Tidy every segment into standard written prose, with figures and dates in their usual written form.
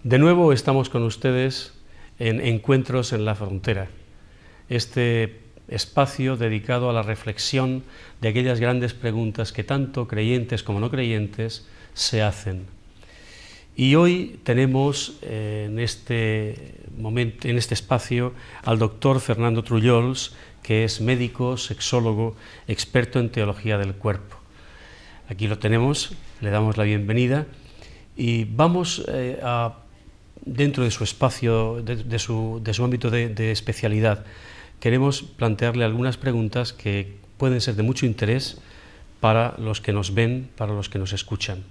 De nuevo estamos con ustedes en Encuentros en la Frontera, este espacio dedicado a la reflexión de aquellas grandes preguntas que tanto creyentes como no creyentes se hacen. Y hoy tenemos en este momento, en este espacio, al doctor Fernando Trullols, que es médico, sexólogo, experto en teología del cuerpo. Aquí lo tenemos, le damos la bienvenida y vamos dentro de su espacio, de su ámbito de especialidad, queremos plantearle algunas preguntas que pueden ser de mucho interés para los que nos ven, para los que nos escuchan.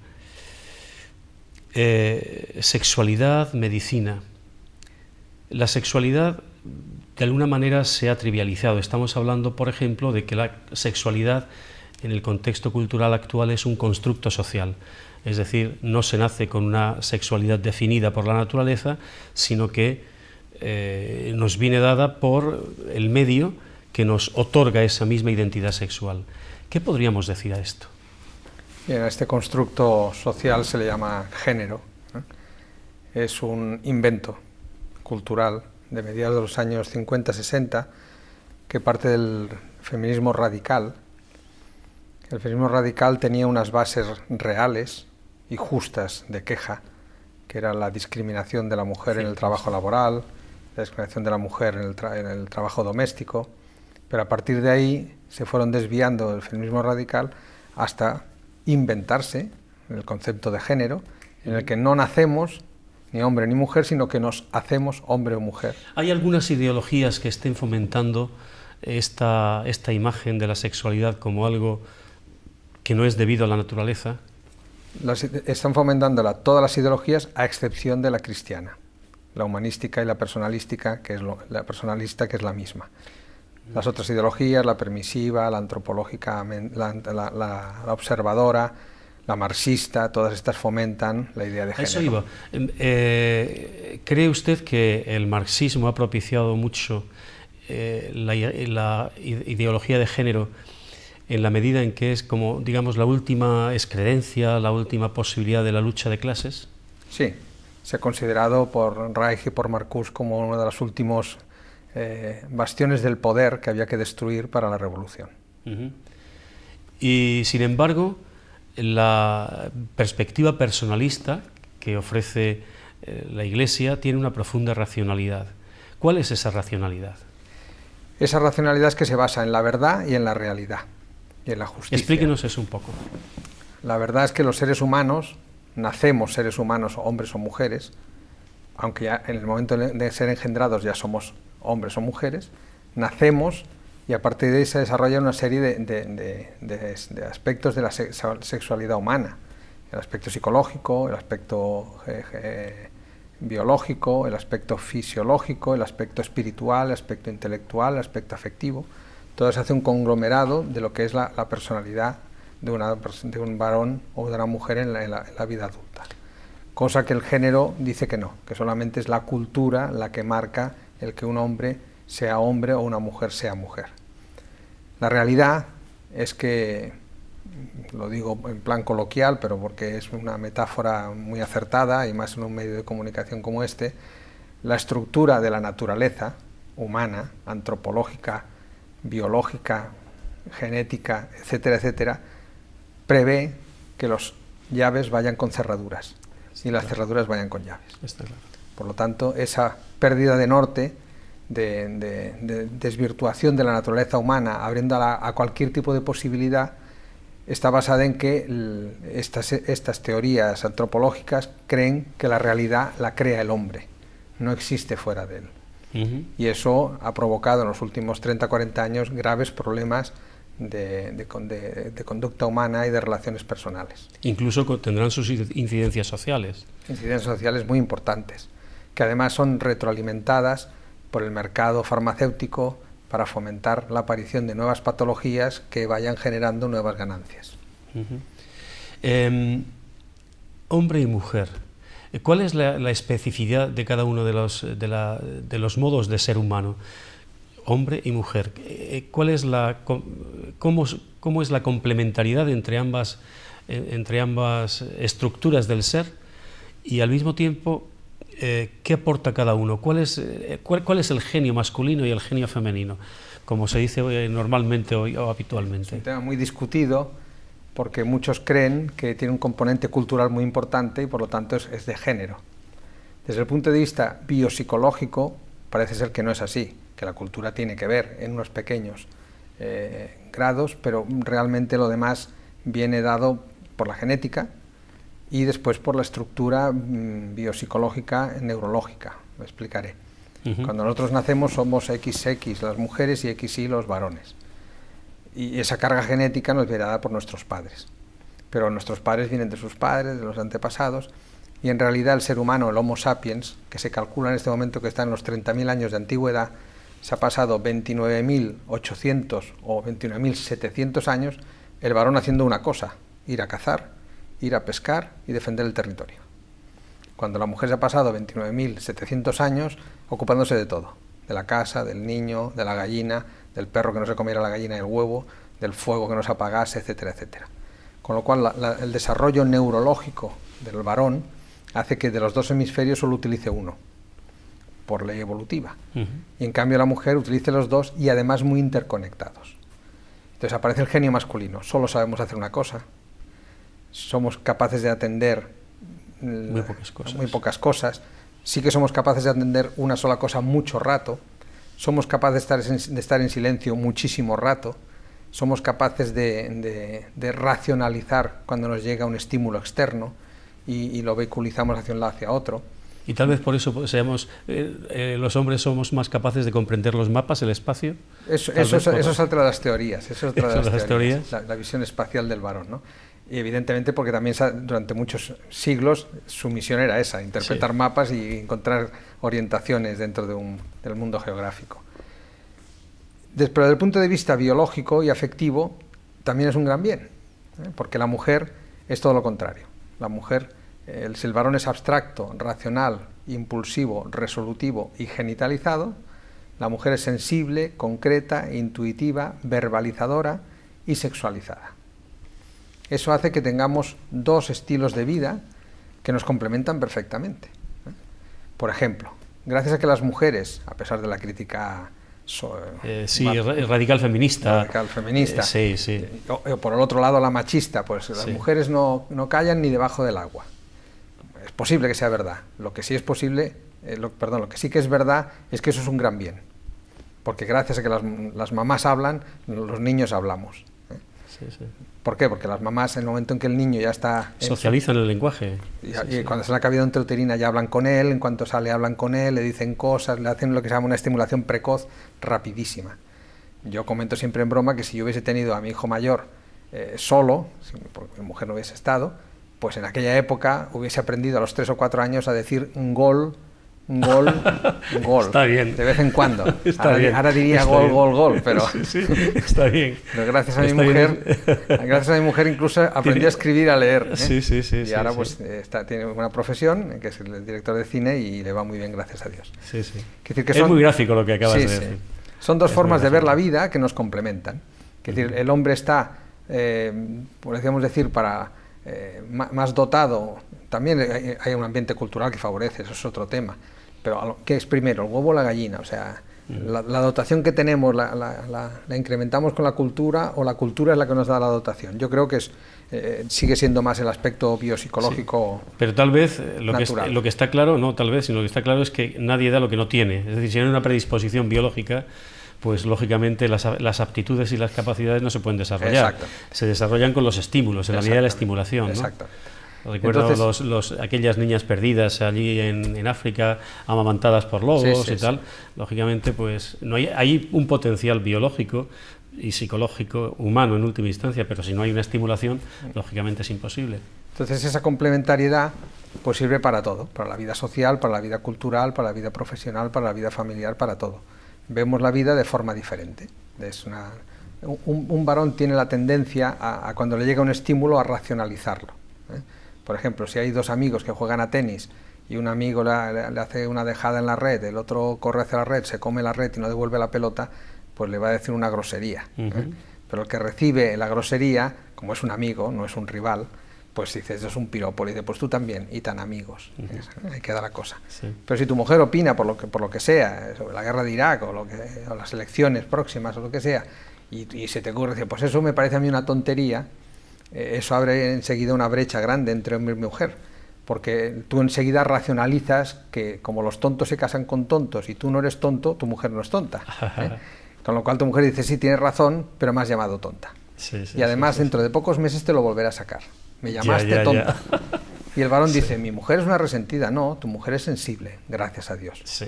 Sexualidad, medicina. La sexualidad de alguna manera se ha trivializado. Estamos hablando, por ejemplo, de que la sexualidad en el contexto cultural actual es un constructo social. Es decir, no se nace con una sexualidad definida por la naturaleza, sino que nos viene dada por el medio que nos otorga esa misma identidad sexual. ¿Qué podríamos decir a esto? Bien, a este constructo social se le llama género. Es un invento cultural de mediados de los años 50-60 que parte del feminismo radical. El feminismo radical tenía unas bases reales y justas de queja, que era la discriminación de la mujer en el trabajo laboral, la discriminación de la mujer en el trabajo doméstico, pero a partir de ahí se fueron desviando del feminismo radical hasta inventarse el concepto de género, en el que no nacemos ni hombre ni mujer, sino que nos hacemos hombre o mujer. ¿Hay algunas ideologías que estén fomentando esta imagen de la sexualidad como algo que no es debido a la naturaleza? Están fomentando todas las ideologías, a excepción de la cristiana, la humanística y la personalística, que es la personalista, que es la misma. Las otras ideologías, la permisiva, la antropológica, la observadora, la marxista, todas estas fomentan la idea de género. Eso iba. ¿Cree usted que el marxismo ha propiciado mucho la ideología de género en la medida en que es como, digamos, la última excreencia, la última posibilidad de la lucha de clases? Sí, se ha considerado por Reich y por Marcuse como uno de los últimos bastiones del poder que había que destruir para la revolución. Y sin embargo, la perspectiva personalista que ofrece la Iglesia tiene una profunda racionalidad. ¿Cuál es esa racionalidad? Esa racionalidad es que se basa en la verdad y en la realidad y en la justicia. Explíquenos eso un poco. La verdad es que los seres humanos, nacemos seres humanos, hombres o mujeres, aunque ya en el momento de ser engendrados ya somos hombres o mujeres, nacemos y a partir de ahí se desarrolla una serie de aspectos de la sexualidad humana. El aspecto psicológico, el aspecto biológico, el aspecto fisiológico, el aspecto espiritual, el aspecto intelectual, el aspecto afectivo. Todo se hace un conglomerado de lo que es la personalidad de un varón o de una mujer en la vida adulta. Cosa que el género dice que no, que solamente es la cultura la que marca el que un hombre sea hombre o una mujer sea mujer. La realidad es que, lo digo en plan coloquial, pero porque es una metáfora muy acertada y más en un medio de comunicación como este, la estructura de la naturaleza humana, antropológica, biológica, genética, etcétera, etcétera, prevé que las llaves vayan con cerraduras y las cerraduras vayan con llaves. Está claro. Por lo tanto, esa pérdida de norte, de desvirtuación de la naturaleza humana, abriéndola a cualquier tipo de posibilidad, está basada en que estas teorías antropológicas creen que la realidad la crea el hombre, no existe fuera de él. Y eso ha provocado en los últimos 30-40 años graves problemas de conducta humana y de relaciones personales. Incluso tendrán sus incidencias sociales. Incidencias sociales muy importantes, que además son retroalimentadas por el mercado farmacéutico para fomentar la aparición de nuevas patologías que vayan generando nuevas ganancias. Hombre y mujer. ¿Cuál es la especificidad de cada uno de los modos de ser humano? Hombre y mujer. ¿Cómo es la complementariedad entre ambas estructuras del ser? Y al mismo tiempo, ¿qué aporta cada uno? ¿Cuál es el genio masculino y el genio femenino, como se dice normalmente hoy o habitualmente? Es un tema muy discutido porque muchos creen que tiene un componente cultural muy importante y por lo tanto es de género. Desde el punto de vista biopsicológico parece ser que no es así, que la cultura tiene que ver en unos pequeños grados, pero realmente lo demás viene dado por la genética y después por la estructura biopsicológica neurológica. Lo explicaré. Cuando nosotros nacemos somos XX las mujeres y XY los varones. Y esa carga genética nos viene dada por nuestros padres. Pero nuestros padres vienen de sus padres, de los antepasados, y en realidad el ser humano, el Homo sapiens, que se calcula en este momento que está en los 30.000 años de antigüedad, se ha pasado 29.800 o 29.700 años el varón haciendo una cosa: ir a cazar, ir a pescar y defender el territorio. Cuando la mujer se ha pasado 29.700 años ocupándose de todo, de la casa, del niño, de la gallina, del perro que no se comiera la gallina y el huevo, del fuego que no se apagase, etcétera, etcétera. Con lo cual el desarrollo neurológico del varón hace que de los dos hemisferios solo utilice uno, por ley evolutiva. Y en cambio la mujer utilice los dos y además muy interconectados. Entonces aparece el genio masculino: solo sabemos hacer una cosa, somos capaces de atender muy pocas cosas, sí que somos capaces de atender una sola cosa mucho rato, somos capaces de estar en silencio muchísimo rato, somos capaces de racionalizar cuando nos llega un estímulo externo y lo vehiculizamos hacia un lado hacia otro. Y tal vez por eso los hombres somos más capaces de comprender los mapas, el espacio. Eso es otra de las teorías. Eso es otra de las teorías. La visión espacial del varón, ¿no? Y evidentemente porque también durante muchos siglos su misión era esa: interpretar mapas y encontrar orientaciones dentro del mundo geográfico. Pero desde el punto de vista biológico y afectivo también es un gran bien, porque la mujer es todo lo contrario. La mujer, si el varón es abstracto, racional, impulsivo, resolutivo y genitalizado, la mujer es sensible, concreta, intuitiva, verbalizadora y sexualizada. Eso hace que tengamos dos estilos de vida que nos complementan perfectamente. Por ejemplo, gracias a que las mujeres, a pesar de la crítica radical feminista, o por el otro lado la machista, pues las mujeres no callan ni debajo del agua. Es posible que sea verdad. Lo que sí es posible, lo que sí que es verdad es que eso es un gran bien, porque gracias a que las mamás hablan, los niños hablamos. ¿Por qué? Porque las mamás, en el momento en que el niño ya está... socializan el lenguaje. Y cuando está en la cavidad intrauterina ya hablan con él, en cuanto sale hablan con él, le dicen cosas, le hacen lo que se llama una estimulación precoz rapidísima. Yo comento siempre en broma que si yo hubiese tenido a mi hijo mayor solo, porque mi mujer no hubiese estado, pues en aquella época hubiese aprendido a los 3 o 4 años a decir un gol. Está bien. De vez en cuando. Ahora diría está gol, bien. gol, pero... Sí, está bien. Pero gracias a mi mujer incluso aprendí a escribir, a leer. Y ahora pues tiene una profesión, que es el director de cine, y le va muy bien, gracias a Dios. Es muy gráfico lo que acabas de decir. Son dos formas de ver la vida que nos complementan. Es decir, el hombre está, podríamos decir, más dotado. También hay un ambiente cultural que favorece, eso es otro tema. Pero ¿qué es primero, el huevo o la gallina? O sea, la dotación que tenemos, la incrementamos con la cultura, o la cultura es la que nos da la dotación. Yo creo que sigue siendo más el aspecto biopsicológico. Pero tal vez lo que está claro, no tal vez, sino lo que está claro es que nadie da lo que no tiene. Es decir, si hay una predisposición biológica, pues lógicamente las aptitudes y las capacidades no se pueden desarrollar. Se desarrollan con los estímulos, en la medida de la estimulación, ¿no? Exacto. Recuerdo aquellas niñas perdidas allí en África, amamantadas por lobos y tal. Lógicamente, pues hay un potencial biológico y psicológico, humano en última instancia, pero si no hay una estimulación, lógicamente es imposible. Entonces esa complementariedad pues sirve para todo, para la vida social, para la vida cultural, para la vida profesional, para la vida familiar, para todo. Vemos la vida de forma diferente. Un varón tiene la tendencia a cuando le llega un estímulo a racionalizarlo. Por ejemplo, si hay dos amigos que juegan a tenis y un amigo le hace una dejada en la red, el otro corre hacia la red, se come la red y no devuelve la pelota, pues le va a decir una grosería. Pero el que recibe la grosería, como es un amigo, no es un rival, pues dices, eso es un piropo, y dice, pues tú también, y tan amigos. Ahí queda la cosa. Sí. Pero si tu mujer opina por lo que sea, sobre la guerra de Irak o las elecciones próximas o lo que sea, y se te ocurre decir, pues eso me parece a mí una tontería, eso abre enseguida una brecha grande entre hombre y mujer, porque tú enseguida racionalizas que como los tontos se casan con tontos y tú no eres tonto, tu mujer no es tonta. Con lo cual tu mujer dice, sí, tienes razón, pero me has llamado tonta. Sí, sí, y además sí, sí, dentro de pocos meses te lo volverá a sacar. Me llamaste tonta. Y el varón dice, mi mujer es una resentida. No, tu mujer es sensible, gracias a Dios. Sí.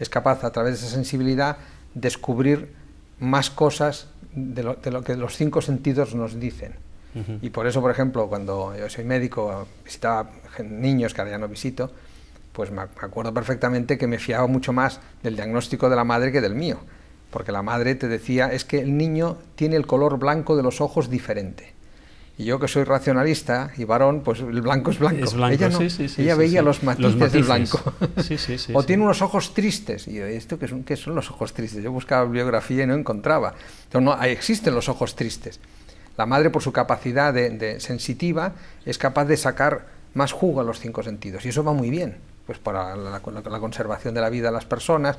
Es capaz a través de esa sensibilidad descubrir más cosas de lo que los 5 sentidos nos dicen. Y por eso, por ejemplo, cuando yo soy médico, visitaba niños que ahora ya no visito, pues me acuerdo perfectamente que me fiaba mucho más del diagnóstico de la madre que del mío, porque la madre te decía, es que el niño tiene el color blanco de los ojos diferente. Y yo, que soy racionalista y varón, pues el blanco es blanco. Es blanco. Ella no, ella veía los matices del blanco. O tiene unos ojos tristes. Y yo, ¿esto qué son los ojos tristes? Yo buscaba bibliografía y no encontraba. Entonces, no, existen los ojos tristes. La madre, por su capacidad de sensitiva, es capaz de sacar más jugo a los 5 sentidos. Y eso va muy bien, pues para la conservación de la vida de las personas,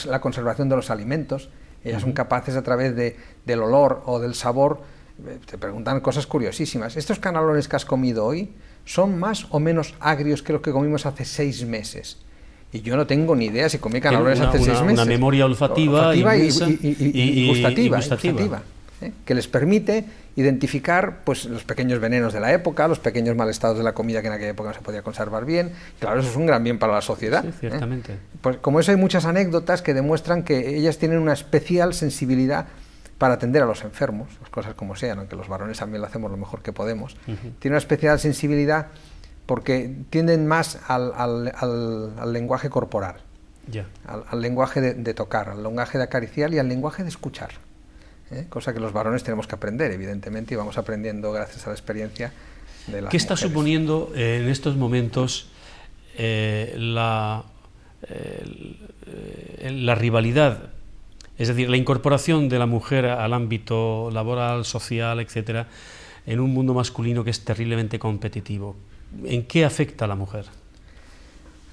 la conservación de los alimentos. Ellas son capaces, a través del olor o del sabor, te preguntan cosas curiosísimas. ¿Estos canelones que has comido hoy son más o menos agrios que los que comimos hace 6 meses? Y yo no tengo ni idea si comí canelones hace 6 meses. Una memoria olfativa y gustativa. Que les permite identificar pues los pequeños venenos de la época, los pequeños mal estados de la comida que en aquella época no se podía conservar bien. Claro, eso es un gran bien para la sociedad. Sí, ciertamente. Pues como eso hay muchas anécdotas que demuestran que ellas tienen una especial sensibilidad para atender a los enfermos, las cosas como sean, aunque los varones también lo hacemos lo mejor que podemos. Tienen una especial sensibilidad porque tienden más al lenguaje corporal, al lenguaje de tocar, al lenguaje de acariciar y al lenguaje de escuchar. Cosa que los varones tenemos que aprender, evidentemente, y vamos aprendiendo gracias a la experiencia de las ¿Qué está mujeres. suponiendo en estos momentos la rivalidad, es decir, la incorporación de la mujer al ámbito laboral, social, etcétera, en un mundo masculino que es terriblemente competitivo? ¿En qué afecta a la mujer?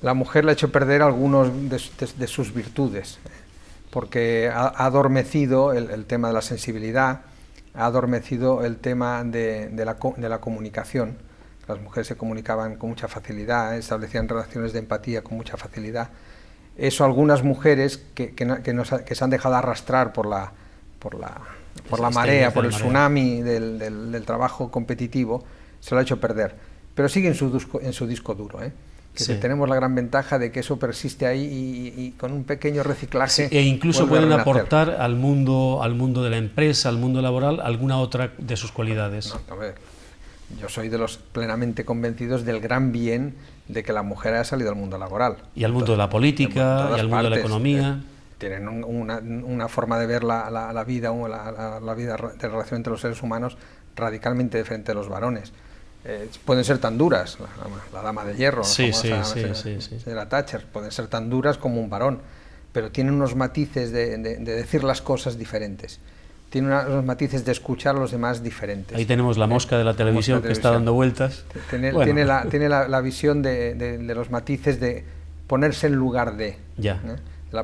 La mujer le ha hecho perder algunos de sus virtudes, porque ha adormecido el tema de la sensibilidad, ha adormecido el tema de la comunicación. Las mujeres se comunicaban con mucha facilidad, establecían relaciones de empatía con mucha facilidad. Eso algunas mujeres que se han dejado arrastrar por la marea, por el tsunami del trabajo competitivo, se lo ha hecho perder. Pero sigue en su disco duro, que tenemos la gran ventaja de que eso persiste ahí y con un pequeño reciclaje. E incluso pueden aportar al mundo de la empresa, al mundo laboral, alguna otra de sus cualidades. No, a ver, yo soy de los plenamente convencidos del gran bien de que la mujer haya salido al mundo laboral. Y al mundo de la política, y al mundo de la economía. Tienen una forma de ver la vida, la vida de relación entre los seres humanos radicalmente diferente de los varones. Pueden ser tan duras, la dama de hierro, señora Thatcher, pueden ser tan duras como un varón, pero tienen unos matices de decir las cosas diferentes. Tiene unos matices de escuchar a los demás diferentes. Ahí tenemos la mosca de la televisión que está dando vueltas. Tiene la visión de los matices de ponerse en lugar de. Ya.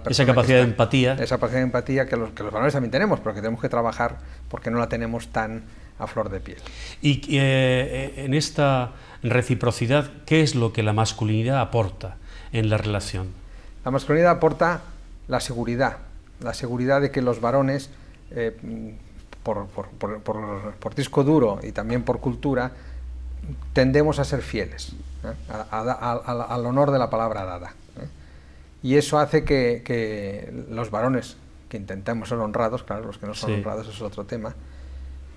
Esa capacidad de empatía. Esa capacidad de empatía que los varones también tenemos, pero que tenemos que trabajar porque no la tenemos tan a flor de piel. Y en esta reciprocidad, ¿qué es lo que la masculinidad aporta en la relación? La masculinidad aporta la seguridad de que los varones, por disco duro y también por cultura, tendemos a ser fieles al honor de la palabra dada. Y eso hace que los varones, que intentemos ser honrados, claro, los que no son honrados es otro tema,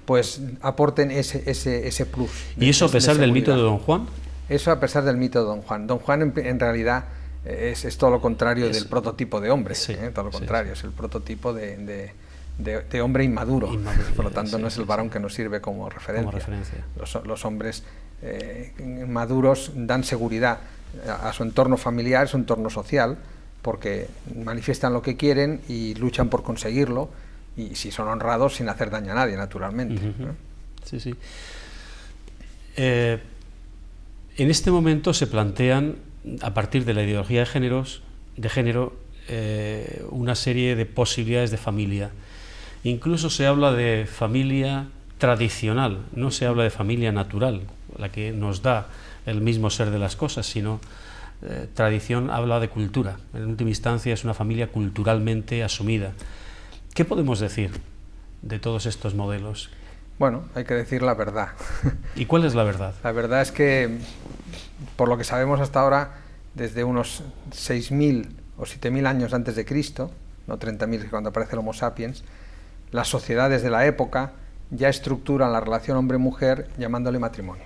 pues aporten ese plus. ¿Y eso a pesar del mito de Don Juan? Eso a pesar del mito de Don Juan. Don Juan en realidad es todo lo contrario del prototipo de hombre, todo lo contrario, es el prototipo de hombre inmaduro. Por lo tanto no es el varón que nos sirve como referencia. Los hombres maduros dan seguridad a su entorno familiar, su entorno social, porque manifiestan lo que quieren y luchan por conseguirlo, y si son honrados sin hacer daño a nadie, naturalmente. Sí. En este momento se plantean, a partir de la ideología de género, una serie de posibilidades de familia. Incluso se habla de familia tradicional, no se habla de familia natural, la que nos da el mismo ser de las cosas, sino tradición habla de cultura. En última instancia es una familia culturalmente asumida. ¿Qué podemos decir de todos estos modelos? Bueno, hay que decir la verdad. ¿Y cuál es la verdad? La verdad es que, por lo que sabemos hasta ahora, desde unos 6.000 o 7.000 años antes de Cristo, no 30.000 cuando aparece el Homo sapiens, las sociedades de la época ya estructuran la relación hombre-mujer llamándole matrimonio,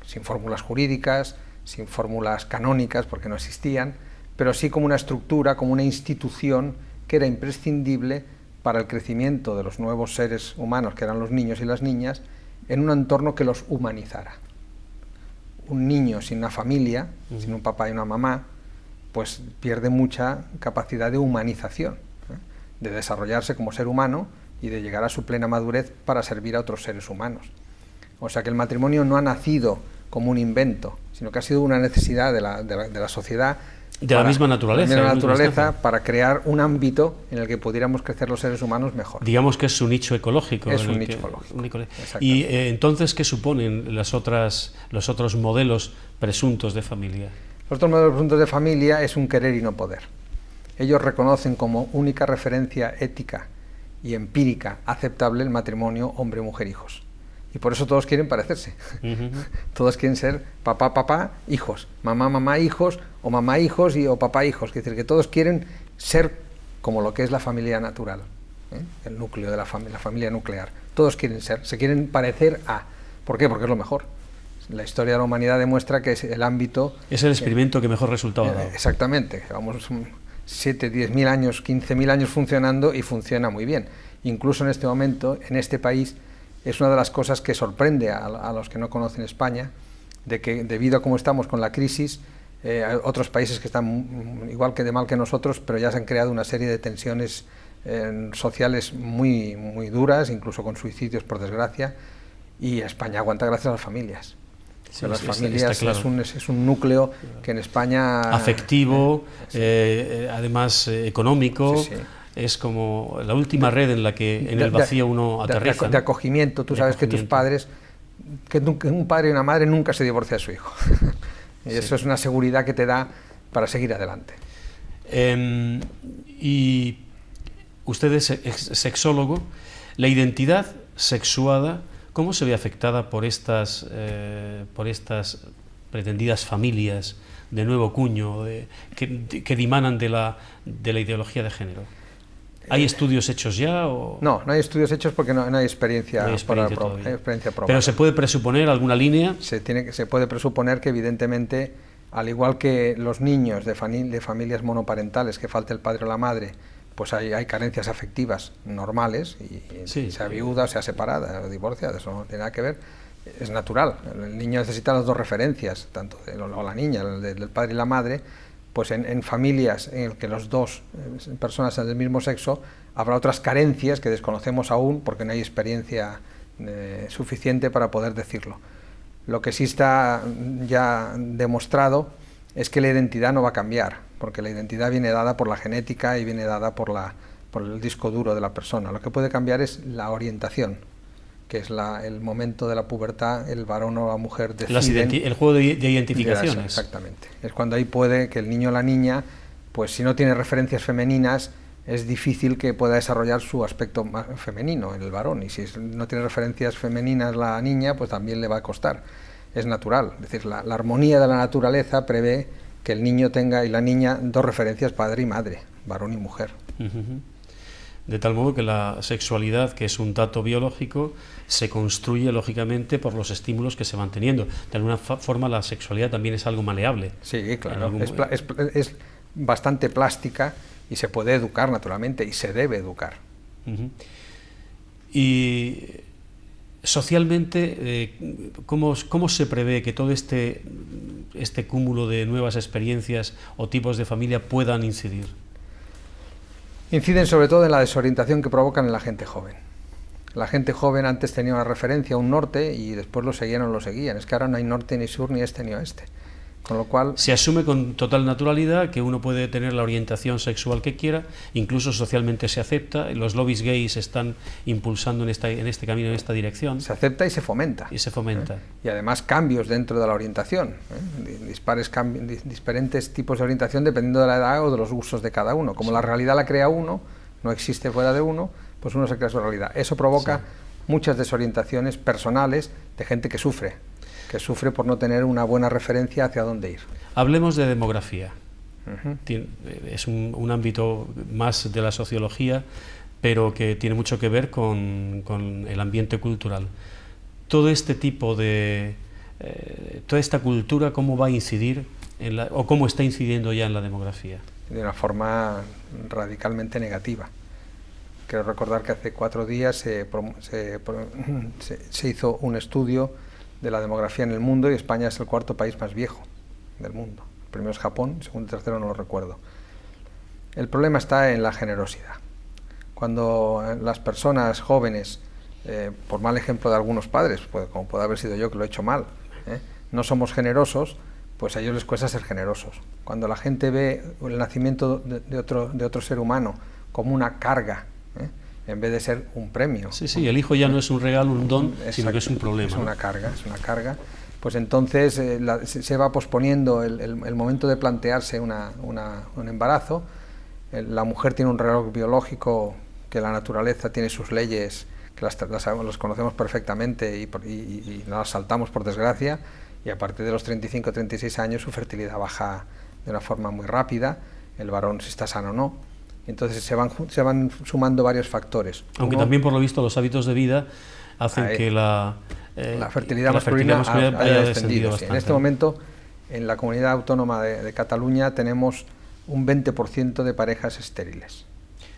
sin fórmulas jurídicas, sin fórmulas canónicas, porque no existían, pero sí como una estructura, como una institución que era imprescindible para el crecimiento de los nuevos seres humanos, que eran los niños y las niñas, en un entorno que los humanizara. Un niño sin una familia, sin un papá y una mamá, pues pierde mucha capacidad de humanización, de desarrollarse como ser humano y de llegar a su plena madurez para servir a otros seres humanos. O sea que el matrimonio no ha nacido como un invento, sino que ha sido una necesidad de la sociedad, de la misma naturaleza, para crear un ámbito en el que pudiéramos crecer los seres humanos mejor. Digamos que es su nicho ecológico. Es un nicho ecológico. Y entonces, ¿qué suponen los otros modelos presuntos de familia? Los otros modelos presuntos de familia es un querer y no poder. Ellos reconocen como única referencia ética y empírica aceptable el matrimonio hombre-mujer-hijos. Y por eso todos quieren parecerse. Todos quieren ser papá, papá, hijos, mamá, mamá, hijos, o mamá, hijos o papá, hijos. Es decir, que todos quieren ser como lo que es la familia natural, el núcleo de la familia nuclear. Todos quieren ser, se quieren parecer a. ¿Por qué? Porque es lo mejor. La historia de la humanidad demuestra que es el ámbito... Es el experimento que mejor resultado ha dado. Exactamente. Llevamos 7, 10.000 años, 15.000 años funcionando y funciona muy bien. Incluso en este momento, en este país, es una de las cosas que sorprende a los que no conocen España, de que debido a cómo estamos con la crisis, hay otros países que están igual que de mal que nosotros, pero ya se han creado una serie de tensiones sociales muy, muy duras, incluso con suicidios por desgracia, y España aguanta gracias a las familias. Sí, las familias está claro. es un núcleo que en España... Afectivo, además económico... Sí, sí. Es como la última red en la que en el vacío uno aterriza. De acogimiento. Tú sabes que tus padres, que un padre y una madre nunca se divorcia de su hijo. Y sí. Eso es una seguridad que te da para seguir adelante. Y usted es sexólogo. La identidad sexuada, ¿cómo se ve afectada por estas pretendidas familias de nuevo cuño que dimanan de la ideología de género? ¿Hay estudios hechos ya? O... No hay estudios hechos porque no hay experiencia, probada. ¿Pero se puede presuponer alguna línea? Se puede presuponer que evidentemente, al igual que los niños de familias monoparentales, que falta el padre o la madre, pues hay carencias afectivas normales, y sea viuda, sea separada, o divorciada, eso no tiene nada que ver, es natural. El niño necesita las dos referencias, tanto o la niña, del padre y la madre. Pues en familias en las que los dos personas del mismo sexo habrá otras carencias que desconocemos aún porque no hay experiencia suficiente para poder decirlo. Lo que sí está ya demostrado es que la identidad no va a cambiar, porque la identidad viene dada por la genética y viene dada por el disco duro de la persona. Lo que puede cambiar es la orientación, que es el momento de la pubertad, el varón o la mujer deciden... El juego de identificaciones. Exactamente. Es cuando ahí puede que el niño o la niña, pues si no tiene referencias femeninas, es difícil que pueda desarrollar su aspecto femenino en el varón. Y si no tiene referencias femeninas la niña, pues también le va a costar. Es natural. Es decir, la armonía de la naturaleza prevé que el niño tenga y la niña dos referencias, padre y madre, varón y mujer. De tal modo que la sexualidad, que es un dato biológico, se construye lógicamente por los estímulos que se van teniendo. De alguna forma la sexualidad también es algo maleable. Sí, claro, es bastante plástica y se puede educar naturalmente y se debe educar. Y socialmente, ¿cómo se prevé que todo este cúmulo de nuevas experiencias o tipos de familia puedan incidir? Inciden sobre todo en la desorientación que provocan en la gente joven. La gente joven antes tenía una referencia, un norte, y después lo seguían o no lo seguían. Es que ahora no hay norte ni sur, ni este ni oeste. Con lo cual... Se asume con total naturalidad que uno puede tener la orientación sexual que quiera, incluso socialmente se acepta, los lobbies gays están impulsando en este camino, en esta dirección. Se acepta y se fomenta. Y se fomenta. Y además cambios dentro de la orientación, diferentes tipos de orientación dependiendo de la edad o de los gustos de cada uno. Como la realidad la crea uno, no existe fuera de uno, pues uno se crea su realidad. Eso provoca muchas desorientaciones personales de gente que sufre por no tener una buena referencia hacia dónde ir. Hablemos de demografía. Es un ámbito más de la sociología, pero que tiene mucho que ver con el ambiente cultural. Todo este tipo de... toda esta cultura, ¿cómo va a incidir o cómo está incidiendo ya en la demografía? De una forma radicalmente negativa. Quiero recordar que hace 4 días se hizo un estudio de la demografía en el mundo y España es el 4º país más viejo del mundo. El primero es Japón, el segundo y tercero no lo recuerdo. El problema está en la generosidad. Cuando las personas jóvenes, por mal ejemplo de algunos padres, pues, como puede haber sido yo que lo he hecho mal, no somos generosos, pues a ellos les cuesta ser generosos. Cuando la gente ve el nacimiento de otro ser humano como una carga, en vez de ser un premio. Sí, el hijo ya no es un regalo, un don, sino que es un problema. Es una carga. Pues entonces se va posponiendo el momento de plantearse un embarazo. La mujer tiene un reloj biológico que la naturaleza tiene sus leyes, que las conocemos perfectamente y no las saltamos por desgracia, y a partir de los 35-36 años su fertilidad baja de una forma muy rápida, el varón si está sano o no. Entonces se van sumando varios factores. Aunque también, por lo visto, los hábitos de vida hacen que la fertilidad masculina haya descendido bastante. En este momento, en la comunidad autónoma de Cataluña, tenemos un 20% de parejas estériles.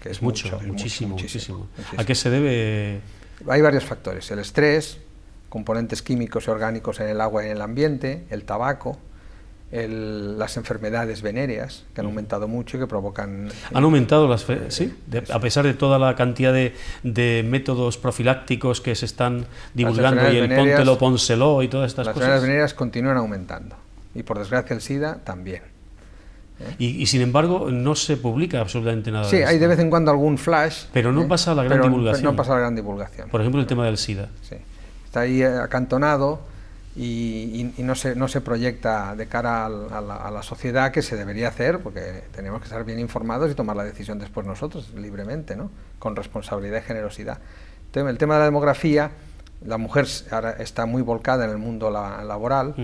Que es muchísimo. ¿A qué se debe? Hay varios factores. El estrés, componentes químicos y orgánicos en el agua y en el ambiente, el tabaco, las enfermedades venéreas, que han aumentado mucho y que provocan... ¿Han aumentado a pesar de toda la cantidad de métodos profilácticos que se están divulgando, y el póntelo, pónselo y todas estas cosas? Las enfermedades venéreas continúan aumentando, y por desgracia el SIDA también. Y sin embargo no se publica absolutamente nada de esto. Hay de vez en cuando algún flash, pero no pasa la gran divulgación. No pasa la gran divulgación. Por ejemplo, el tema del SIDA. Sí. Está ahí acantonado y no se proyecta de cara a la sociedad, que se debería hacer, porque tenemos que estar bien informados y tomar la decisión después nosotros, libremente, ¿no? Con responsabilidad y generosidad. El tema de la demografía, la mujer ahora está muy volcada en el mundo laboral,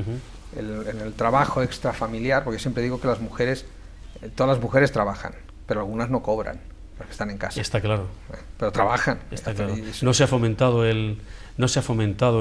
en el trabajo extrafamiliar, porque siempre digo que las mujeres, todas las mujeres trabajan, pero algunas no cobran, porque están en casa. Está claro. Pero trabajan. Está claro. No se ha fomentado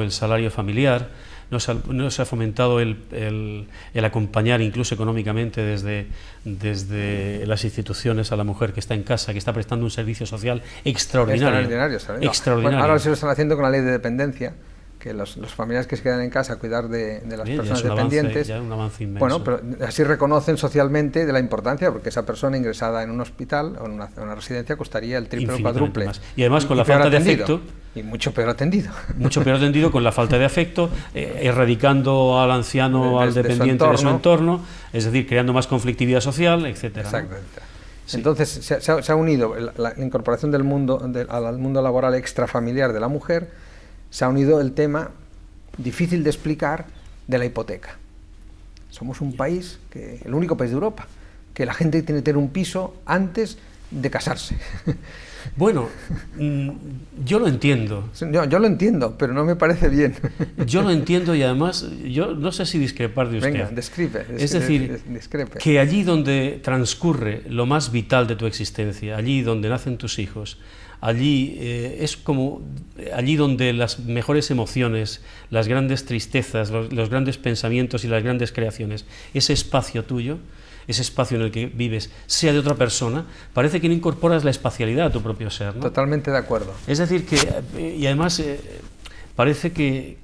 el salario familiar, no se ha fomentado el acompañar incluso económicamente desde las instituciones a la mujer que está en casa, que está prestando un servicio social extraordinario. Extraordinario. Bueno, ahora se lo están haciendo con la ley de dependencia, que los familiares que se quedan en casa a cuidar de las personas dependientes, ya un avance inmenso. Bueno, pero así reconocen socialmente de la importancia, porque esa persona ingresada en un hospital o en una residencia costaría el triple o cuádruple. Más. Y además con la falta de afecto. Y mucho peor atendido. Mucho peor atendido con la falta de afecto, erradicando al anciano, al dependiente de su entorno, es decir, creando más conflictividad social, etcétera. Exactamente. ¿No? Sí. Entonces se ha unido la incorporación del mundo al mundo laboral extrafamiliar de la mujer. Se ha unido el tema difícil de explicar de la hipoteca. Somos un país, el único país de Europa, que la gente tiene que tener un piso antes de casarse. Bueno, yo lo entiendo. Yo lo entiendo, pero no me parece bien. Yo lo entiendo, y además, yo no sé si discrepar de usted. Venga, describe. Es decir, que allí donde transcurre lo más vital de tu existencia, allí donde nacen tus hijos, allí es como allí donde las mejores emociones, las grandes tristezas, los grandes pensamientos y las grandes creaciones, ese espacio tuyo, ese espacio en el que vives, sea de otra persona, parece que no incorporas la espacialidad a tu propio ser, ¿no? Totalmente de acuerdo. Es decir, y además parece que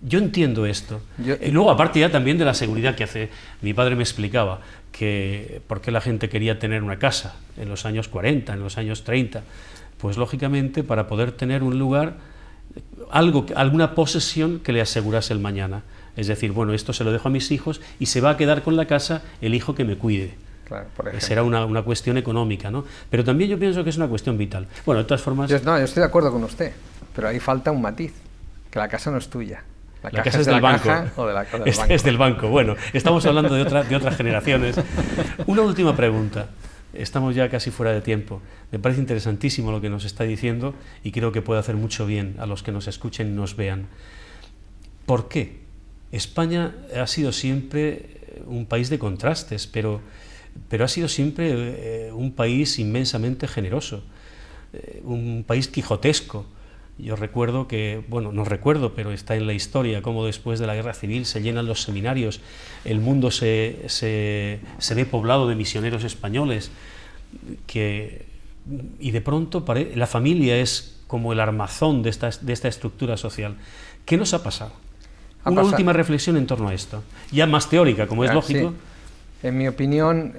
yo entiendo esto. Y luego, aparte ya también de la seguridad que hace, mi padre me explicaba que por qué la gente quería tener una casa en los años 40, en los años 30, pues lógicamente para poder tener un lugar, alguna posesión que le asegurase el mañana. Es decir, bueno, esto se lo dejo a mis hijos y se va a quedar con la casa el hijo que me cuide. Claro, por ejemplo. Será una cuestión económica, ¿no? Pero también yo pienso que es una cuestión vital. Bueno, de todas formas... Yo estoy de acuerdo con usted, pero ahí falta un matiz, que la casa no es tuya. La casa es del banco. Es del banco. Bueno, estamos hablando de otras generaciones. Una última pregunta. Estamos ya casi fuera de tiempo. Me parece interesantísimo lo que nos está diciendo y creo que puede hacer mucho bien a los que nos escuchen y nos vean. ¿Por qué? España ha sido siempre un país de contrastes, pero ha sido siempre un país inmensamente generoso, un país quijotesco. Yo recuerdo que, bueno, no recuerdo, pero está en la historia, cómo después de la Guerra Civil se llenan los seminarios, el mundo se ve poblado de misioneros españoles, y de pronto la familia es como el armazón de esta estructura social. ¿Qué nos ha pasado? Una última reflexión en torno a esto, ya más teórica, como es lógico. Sí. En mi opinión,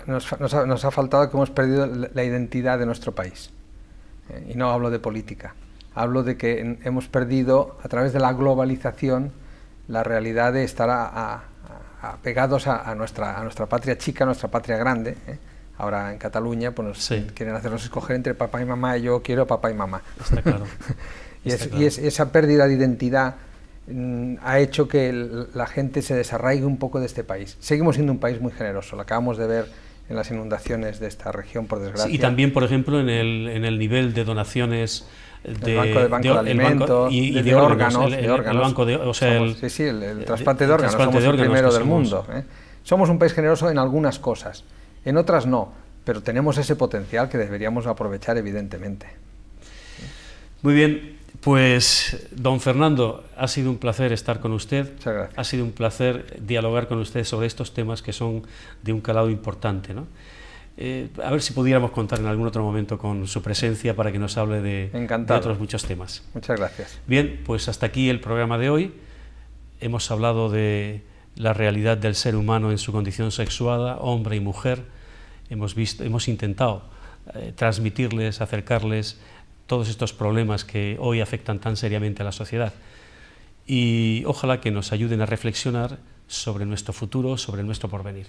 nos ha faltado que hemos perdido la identidad de nuestro país. Y no hablo de política. Hablo de que hemos perdido, a través de la globalización, la realidad de estar apegados a nuestra patria chica, a nuestra patria grande. Ahora en Cataluña pues quieren hacernos escoger entre papá y mamá, y yo quiero papá y mamá. Está claro. Y esa pérdida de identidad ha hecho que la gente se desarraigue un poco de este país. Seguimos siendo un país muy generoso, lo acabamos de ver en las inundaciones de esta región, por desgracia. Sí, y también, por ejemplo, en el nivel de donaciones el banco de alimentos y de órganos, el banco de, o sea, el trasplante de órganos, somos el primero del mundo. Somos un país generoso en algunas cosas, en otras no, pero tenemos ese potencial que deberíamos aprovechar, evidentemente. Muy bien, pues don Fernando, ha sido un placer estar con usted. Muchas gracias. Ha sido un placer dialogar con usted sobre estos temas que son de un calado importante, ¿no? A ver si pudiéramos contar en algún otro momento con su presencia para que nos hable de otros muchos temas. Muchas gracias. Bien, pues hasta aquí el programa de hoy. Hemos hablado de la realidad del ser humano en su condición sexuada, hombre y mujer. Hemos intentado transmitirles, acercarles todos estos problemas que hoy afectan tan seriamente a la sociedad. Y ojalá que nos ayuden a reflexionar sobre nuestro futuro, sobre nuestro porvenir.